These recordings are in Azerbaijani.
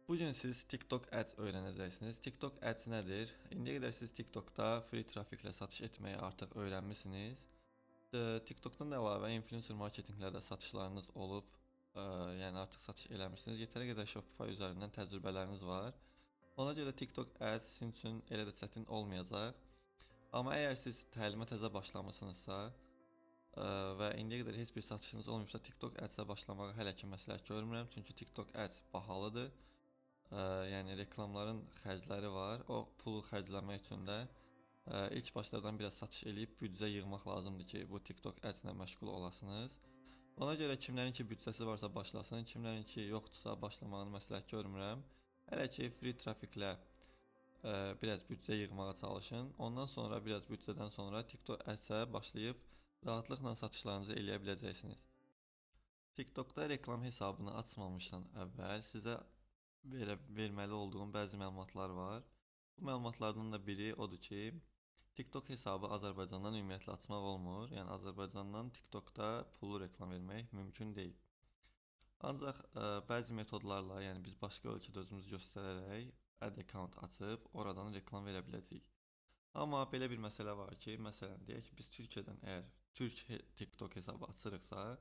Bugün siz TikTok Ads öyrənəcəksiniz. TikTok Ads nədir? İndiyə qədər siz TikTokda free trafiklə satış etməyi artıq öyrənmisiniz. TikTokdan əlavə influencer marketinqlə də satışlarınız olub, yəni artıq satış eləmisiniz. Yetərli qədər Shopify üzərindən təcrübələriniz var. Ona görə TikTok Ads sizin üçün elə də çətin olmayacaq. Amma əgər siz təlimə təzə başlamısınızsa və indiyə qədər heç bir satışınız olmayıbsa, TikTok Ads-ə başlamağı hələ ki məsləhət görmürəm, çünki TikTok Ads bahalıdır. Yəni reklamların xərcləri var. O pulu xərcləmək üçün də ilk başlardan biraz satış eləyib büdcə yığmaq lazımdır ki, bu TikTok Ads-lə məşğul olasınız. Ona görə kimlərin ki büdcəsi varsa başlasın, kimlərin ki yoxdursa başlamağını məsləhət görmürəm. Hələ ki free trafiklə biraz büdcə yığmağa çalışın. Ondan sonra biraz büdcədən sonra TikTok Ads-ə başlayıb rahatlıqla satışlarınızı eləyə biləcəksiniz. TikTokda reklam hesabını açmamışdan əvvəl sizə verməli olduğum bəzi məlumatlar var. Bu məlumatlardan da biri odur ki, TikTok hesabı Azərbaycandan ümumiyyətlə açmaq olmur. Yəni Azərbaycandan TikTokda pullu reklam vermək mümkün deyil. Ancaq bəzi metodlarla, yəni biz başqa ölkədə özümüzü göstərərək ad account açıb oradan reklam verə biləcəyik. Amma belə bir məsələ var ki, məsələn deyək ki, biz Türkiyədən əgər Türk TikTok hesabı açırıqsa,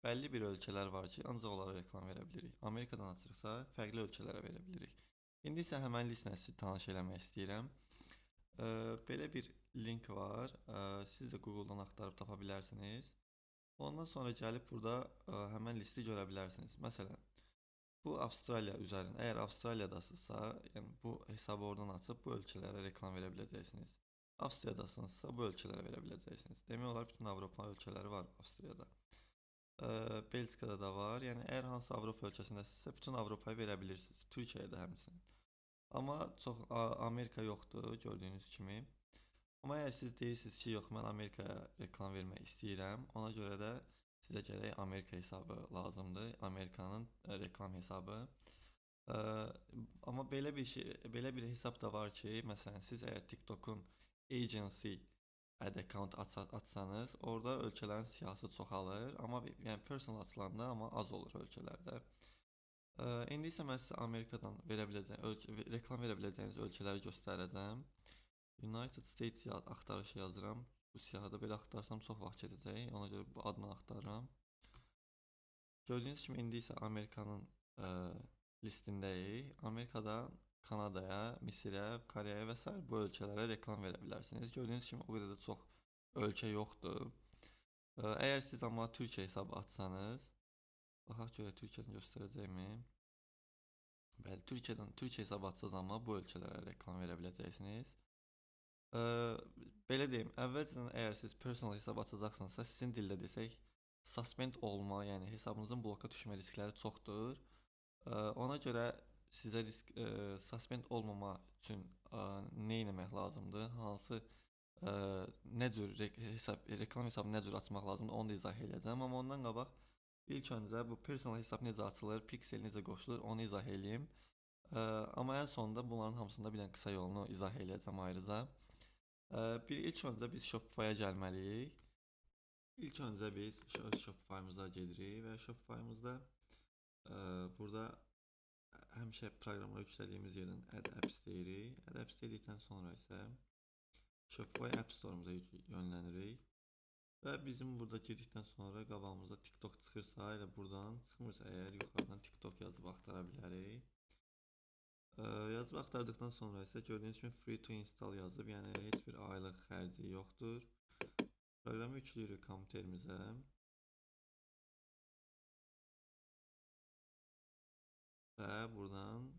bəlli bir ölkələr var ki, ancaq onlara reklam verə bilirik. Amerikadan açırıqsa, fərqli ölkələrə verə bilirik. İndi isə həmin listlə sizi tanış eləmək istəyirəm. Belə bir link var. Siz də Google-dan axtarıb tapa bilərsiniz. Ondan sonra gəlib burada həmin listi görə bilərsiniz. Məsələn, bu Avstraliya üzərində. Əgər Avstraliyadasınızsa, yəni bu hesabı oradan açıb bu ölkələrə reklam verə biləcəksiniz. Avstriyadasınızsa bu ölkələrə verə biləcəksiniz. Demək olar bütün Avropa ölkələri var Avstriyada. Belçikada da var. Yəni əgər hansı Avropa ölkəsindəsinizsə bütün Avropaya verə bilirsiniz. Türkiyəyə də həmçinin. Amma çox Amerika yoxdur gördüyünüz kimi. Amma əgər siz deyirsiniz ki, yox mən Amerikaya reklam vermək istəyirəm, ona görə də sizə gərək Amerika hesabı lazımdır. Amerikanın reklam hesabı. Amma belə bir hesab da var ki, məsələn siz əgər TikTokun agency ad account açsanız, orada ölkələrin siyahısı çoxalır, amma yəni personal açılanda amma az olur ölkələrdə. İndi isə mən sizə Amerikadan reklam verə biləcəyiniz ölkələri göstərəcəm. United States axtarış yazıram. Bu siyahıda belə axtarsam çox vaxt gedəcək. Ona görə bu adını axtarıram. Gördüyünüz kimi indi isə Amerikanın listindəyik. Amerikadan Kanadaya, Misirə, Koreyaya və s. bu ölkələrə reklam verə bilərsiniz. Gördüyünüz kimi o qədər də çox ölkə yoxdur. Əgər siz amma Türkiyə hesabı açsanız, baxaq görə Türkiyəni göstərəcəkmi? Bəli, Türkiyə hesabı açsanız amma bu ölkələrə reklam verə biləcəksiniz. Belə deyim, əvvəlcədən əgər siz personal hesab açacaqsınızsa, sizin dildə desək, suspend olma, yəni hesabınızın bloka düşmə riskləri çoxdur. Ona görə sizə suspend olmama üçün nə etmək lazımdır? Nə cür reklam hesabı nə cür açmaq lazımdır? Onu da izah edəcəm. Amma ondan qabaq ilk öncə bu personal hesab necə açılır, piksel necə qoşulur, onu izah edeyim. Amma ən sonunda bunların hamısında bir dənə qısa yolunu izah edəcəm ayrıca. İlk öncə biz Shopify-a gəlməliyik. İlk öncə biz Shopify-mıza gedirik və Shopify-mızda burada həmişə proqramı yüklədiyimiz yerdən Add Apps deyirik. Add Apps dedikdən sonra isə Shopify App Store-muza yönlənirik. Və bizim burada girdikdən sonra qabağımıza TikTok çıxırsa, elə buradan çıxmırsa əgər yuxarıdan TikTok yazıb axtara bilərik. Yazıb axtardıqdan sonra isə gördüyünüz kimi Free to Install yazıb, yəni heç bir aylıq xərci yoxdur. Proqramı yükləyirik kompüterimizə. Və buradan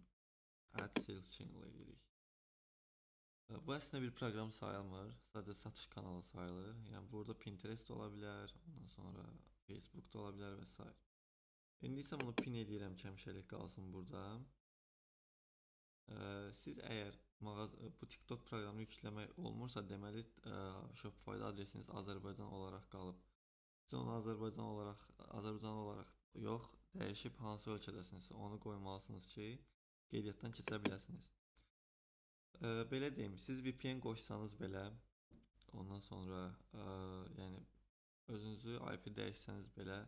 Add Sales Channel edirik. Bu əslində bir proqram sayılmır, sadəcə satış kanalı sayılır. Yəni burada Pinterest ola bilər, ondan sonra Facebook da ola bilər və s. İndi isə bunu pin edirəm ki, həmişəlik qalsın burada. Siz əgər bu TikTok proqramını yükləmək olmursa, deməli Shopify-da adresiniz Azərbaycan olaraq qalıb. Siz onu Azərbaycan olaraq yox, dəyişib hansı ölkədəsinizsə onu qoymalısınız ki, qeydiyyatdan keçə biləsiniz. Belə deyim, siz VPN qoşsanız belə, ondan sonra yəni özünüzü IP dəyişsəniz belə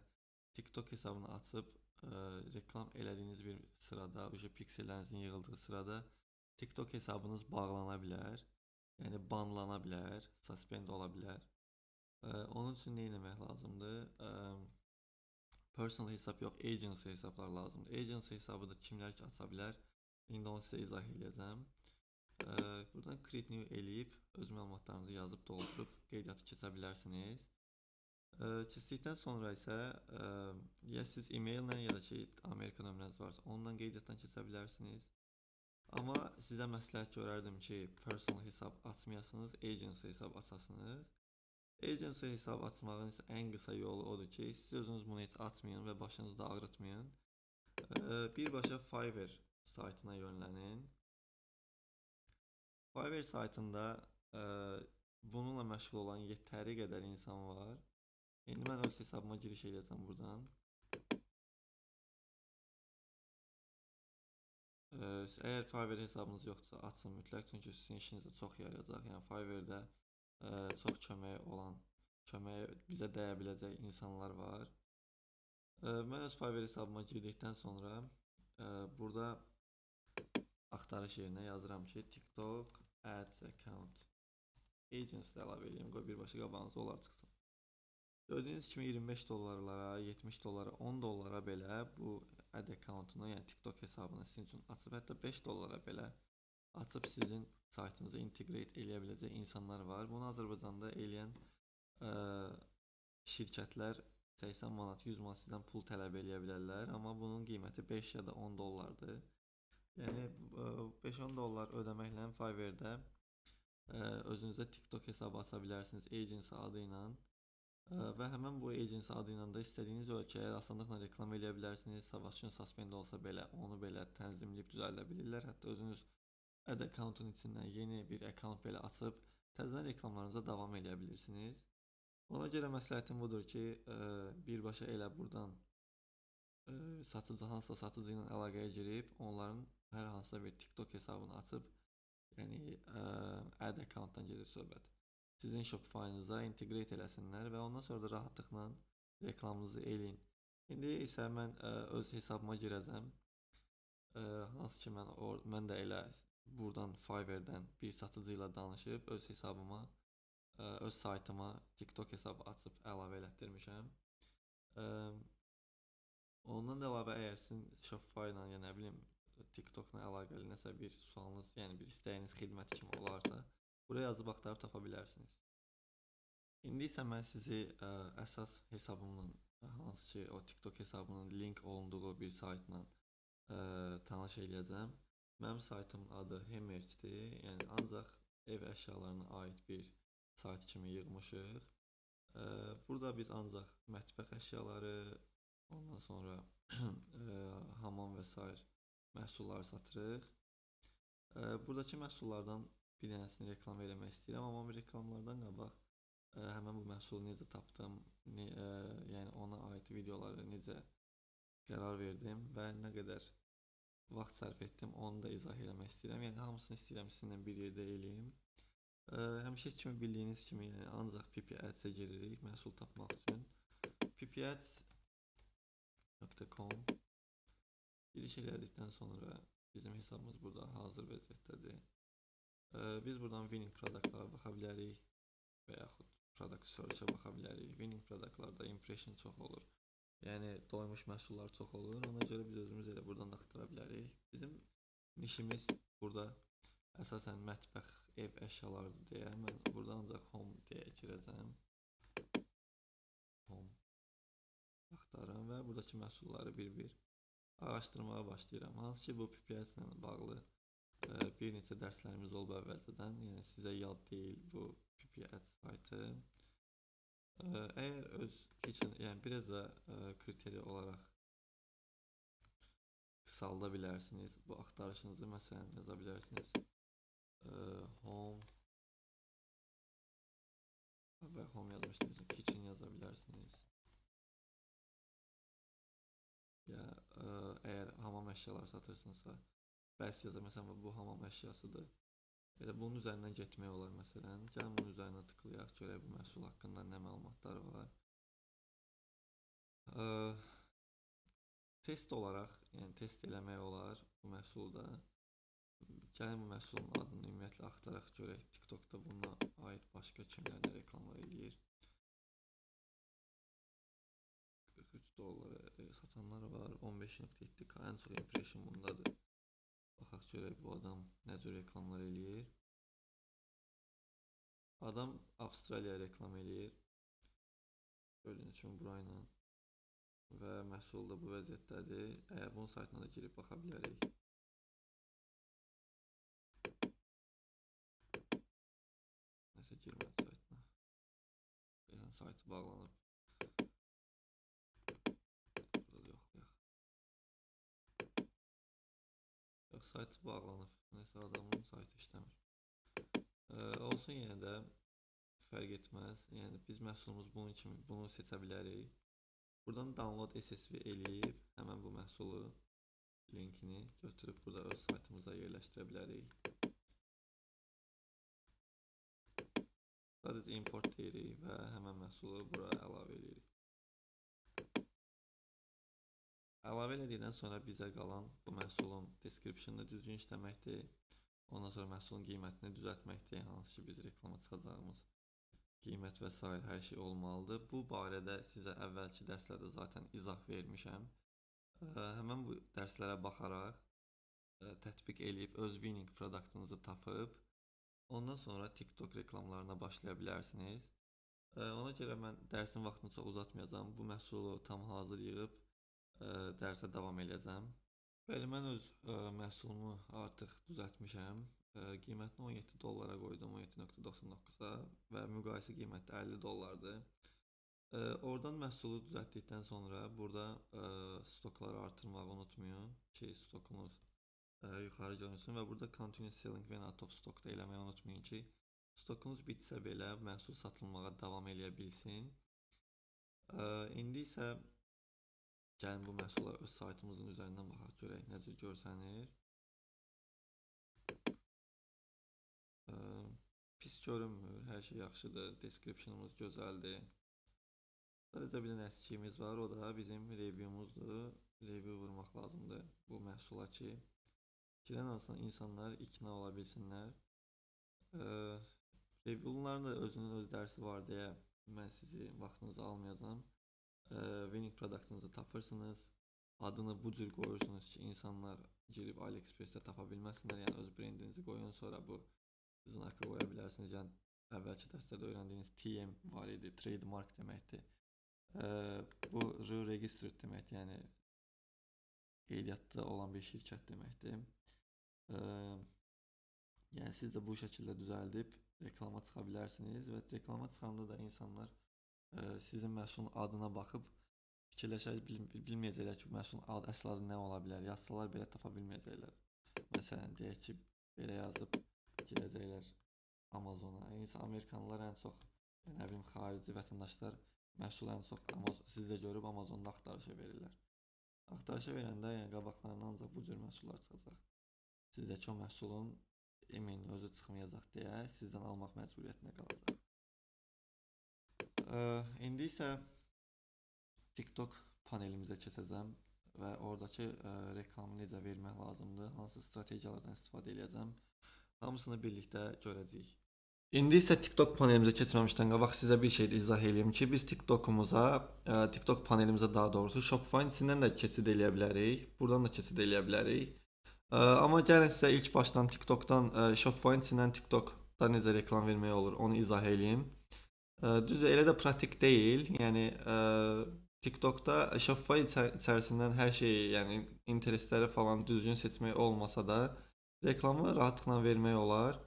TikTok hesabını açıb reklam elədiyiniz bir sırada, piksellərinizin yığıldığı sırada TikTok hesabınız bağlana bilər. Yəni banlana bilər, suspend ola bilər. Onun üçün nə etmək lazımdır? Personal hesab yox, agency hesablar lazımdır. Agency hesabı da kimlər ki aça bilər? İndi onu sizə izah edəcəm. Buradan create new eləyib öz məlumatlarınızı yazıb doldurub qeydiyyatı keçə bilərsiniz. Keçdikdən sonra isə ya siz e-maillə ya da ki Amerika nömrəniz varsa ondan qeydiyyatdan keçə bilərsiniz. Amma sizə məsləhət görərdim ki, personal hesab açmayasınız, agency hesab açasınız. Agency hesab açmağın isə ən qısa yolu odur ki, siz özünüz bunu heç açmayın və başınızı da ağrıtmayın. Birbaşa Fiverr saytına yönlənin. Fiverr saytında bununla məşğul olan yetəri qədər insan var. İndi mən öz hesabıma giriş edəcəm buradan. Əgər Fiverr hesabınız yoxdursa açın mütləq, çünki sizin işinizə çox yarayacaq. Yəni Fiverrdə çox köməyə bizə dəyə biləcək insanlar var. Mən öz Fiverr hesabıma girdikdən sonra burada axtarış yerinə yazıram ki, TikTok Ads Account Agency əlavə edeyim, qoy birbaşa qabağınıza onlar çıxsın. Gördüyünüz kimi 25 dollarlara, 70 dollara, 10 dollara belə bu ad accountunu, yəni TikTok hesabını sizin üçün açıb, hətta 5 dollara belə açıb sizin saytınıza integrate eləyə biləcək insanlar var. Bunu Azərbaycanda eləyən şirkətlər 80 manat, 100 manat sizdən pul tələb eləyə bilərlər, amma bunun qiyməti 5 ya da 10 dollardır. Yəni 5-10 dollar ödəməklə Fiverrdə özünüzə TikTok hesabı aça bilərsiniz agency adı ilə. Və həmən bu agency adı ilə də istədiyiniz ölkəyə asanlıqla reklam eləyə bilərsiniz. Savaş üçün suspend olsa belə, onu belə tənzimləyib düzəldə bilirlər. Hətta özünüz ad accountun içindən yeni bir account belə açıb təzədən reklamlarınıza davam eləyə bilirsiniz. Ona görə məsləhətim budur ki, birbaşa elə buradan hansısa satıcı ilə əlaqəyə girib, onların hər hansısa bir TikTok hesabını açıb, yəni ad accountdan gedir söhbət. Sizin Shopify-nıza integrate eləsinlər və ondan sonra da rahatlıqla reklamınızı eləyin. İndi isə mən öz hesabıma girəcəm. Hansı ki mən də elə buradan Fiverr-dən bir satıcı ilə danışıb öz hesabıma, öz saytıma TikTok hesabı açıb əlavə elətdirmişəm. Ondan da əlavə əgər sizin Shopify-la ya nə bilim TikTok-la əlaqəli nəsə bir sualınız, yəni bir istəyiniz xidmət kimi olarsa, buraya yazıb axtarıb tapa bilərsiniz. İndi isə mən sizi əsas hesabımla, hansı ki o TikTok hesabının link olunduğu bir saytla tanış eləyəcəm. Mənim saytımın adı Hemerch'dir. Yəni ancaq ev əşyalarına aid bir sayt kimi yığmışıq. Burada biz ancaq mətbəx əşyaları, ondan sonra hamam və sair məhsullar satırıq. Buradakı məhsullardan bir dənəsini reklam eləmək istəyirəm, amma reklamlardan qabaq həmən bu məhsulu necə tapdım, yəni ona aid videoları necə qərar verdim və nə qədər vaxt sərf etdim, onu da izah eləmək istəyirəm. Yəni hamısını istəyirəm sizinlə bir yerdə eləyim. Həmişə kimi bildiyiniz kimi, yəni ancaq PPAds-ə giririk məhsul tapmaq üçün. PPAds.com giriş elədikdən sonra bizim hesabımız burada hazır vəziyyətdədir. Biz buradan winning produktlara baxa bilərik və yaxud product search-ə baxa bilərik. Winning produktlarda impression çox olur. Yəni doymuş məhsullar çox olur. Ona görə biz özümüz elə buradan da axtara bilərik. Bizim nişimiz burada əsasən mətbəx, ev əşyalarıdır deyə mən burada ancaq home deyə girəcəm. Home axtarıram və buradakı məhsulları bir-bir araşdırmağa başlayıram. Hansı ki bu PPS ilə bağlı bir neçə dərslərimiz olub əvvəlcədən. Yəni sizə yad deyil bu PPS saytı. Əgər öz keçən, yəni biraz da kriteriya olaraq qısalda bilərsiniz. Bu axtarışınızı məsələn yaza bilərsiniz. Home və home yazmışdınız, kitchen yaza bilərsiniz. Ya əgər hamam əşyalar satırsınızsa, bəs yaza məsələn bu hamam əşyasıdır. Elə bunun üzərindən getmək olar məsələn. Gəlin bunun üzərinə tıklayaq, görək bu məhsul haqqında nə məlumatlar var. test olaraq, yəni test eləmək olar bu məhsulda. Gəlin bu məhsulun adını ümumiyyətlə axtaraq görək. TikTokda buna aid başqa kimlərlə reklamlar eləyir. 43 dollara satanlar var. 15.7K ən çox impression bundadır. Baxaq görək bu adam nə cür reklamlar eləyir. Adam Avstraliya reklam eləyir. Gördüyünüz kimi burayla. Və məhsul da bu vəziyyətdədir. Əgər bunun saytına da girib baxa bilərik. Nəsə girmədi saytına. Yəni saytı bağlanıb. Burada da yoxlayaq. Yox, saytı bağlanıb. Nəsə adamın saytı işləmir. Olsun yenə də fərq etməz. Yəni biz məhsulumuz bunun kimi bunu seçə bilərik. Buradan download SSV eləyib həmən bu məhsulu linkini götürüb burada öz saytımıza yerləşdirə bilərik. Sadəcə import deyirik və həmən məhsulu buraya əlavə edirik. Əlavə elədikdən sonra bizə qalan bu məhsulun description'ını düzgün işləməkdir. Ondan sonra məhsulun qiymətini düzəltməkdir, hansı ki biz reklama çıxacağımız qiymət və s. hər şey olmalıdır. Bu barədə sizə əvvəlki dərslərdə zaten izah vermişəm. Həmən bu dərslərə baxaraq tətbiq eləyib öz winning produktınızı tapıb ondan sonra TikTok reklamlarına başlaya bilərsiniz. Ona görə mən dərsin vaxtını çox uzatmayacağım. Bu məhsulu tam hazır yığıb dərsə davam edəcəm. Bəli, mən öz məhsulumu artıq düzəltmişəm. Qiymətini 17 dollara qoydum, 17.99-a və müqayisə qiyməti 50 dollardır. Oradan məhsulu düzəltdikdən sonra burada stokları artırmağı unutmayın ki, stokunuz yuxarı görünsün və burada Continue Selling when out of stock da eləməyi unutmayın ki, stokunuz bitsə belə məhsul satılmağa davam eləyə bilsin. İndi isə gəlin bu məhsula öz saytımızın üzərindən baxaq görək necə görsənir. Pis görünmür, hər şey yaxşıdır, descriptionımız gözəldir. Sadəcə bir dənə əskiyimiz var, o da bizim review'umuzdur. Review vurmaq lazımdır bu məhsula ki, girən alsan insanlar ikna ola bilsinlər. Review'ların da özünün öz dərsi var deyə mən sizi vaxtınızı almayacağım. Winning produktınızı tapırsınız, adını bu cür qoyursunuz ki, insanlar girib AliExpress'də tapa bilməsinlər, yəni öz brendinizi qoyun, sonra bu sizin haqqı qoya bilərsiniz. Yəni əvvəlki dərslərdə öyrəndiyiniz TM var idi, trademark deməkdir. Bu registered deməkdir, yəni qeydiyyatda olan bir şirkət deməkdir. Yəni siz də bu şəkildə düzəldib reklama çıxa bilərsiniz və reklama çıxanda da insanlar sizin məhsulun adına baxıb fikirləşər bilməyəcəklər ki, məhsulun əsl adı nə ola bilər, yazsalar belə tapa bilməyəcəklər. Məsələn, deyək ki, belə yazıb girəcəklər Amazona. Amerikanlılar ən çox, nə bilim, xarici vətəndaşlar məhsulu ən çox sizdə görüb Amazonda axtarışa verirlər. Axtarışa verəndə yəni qabaqlarına ancaq bu cür məhsullar çıxacaq. Sizdəki o məhsulun emin özü çıxmayacaq deyə sizdən almaq məcburiyyətində qalacaq. İndi isə TikTok panelimizə keçəcəm və oradakı reklamı necə vermək lazımdır, hansı strategiyalardan istifadə edəcəm, hamısını birlikdə görəcəyik. İndi isə TikTok panelimizə keçməmişdən qabaq sizə bir şey izah edeyim ki, biz TikTok panelimizə daha doğrusu Shopify-ın içindən də keçid eləyə bilərik, buradan da keçid eləyə bilərik. Amma gəlin sizə ilk başdan TikTokdan, Shopify-ın içindən TikTokda necə reklam vermək olur, onu izah edeyim. Düzdür, elə də pratik deyil. Yəni TikTokda Shopify içərisindən hər şeyi, yəni interestləri falan düzgün seçmək olmasa da reklamı rahatlıqla vermək olar.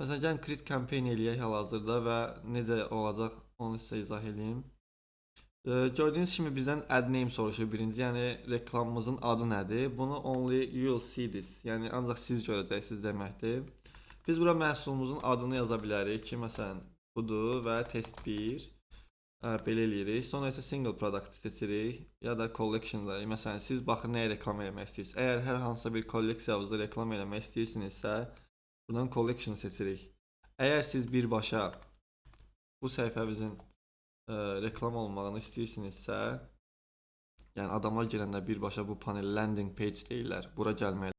Məsələn, gəlin create campaign eləyək hal-hazırda və necə olacaq onu sizə izah edeyim. Gördüyünüz kimi bizdən ad name soruşur birinci, yəni reklamımızın adı nədir? Bunu only you'll see this, yəni ancaq siz görəcəksiniz deməkdir. Biz bura məhsulumuzun adını yaza bilərik ki, məsələn budur və test 1 belə eləyirik. Sonra isə single product seçirik ya da collectionları. Məsələn, siz baxın nəyə reklam eləmək istəyirsiniz. Əgər hər hansısa bir kolleksiyavızda reklam eləmək istəyirsinizsə, buradan collection seçirik. Əgər siz birbaşa bu səhifəmizin reklam olmağını istəyirsinizsə, Yəni adamlar gələndə birbaşa bu panel landing page deyirlər. Bura gəlməli.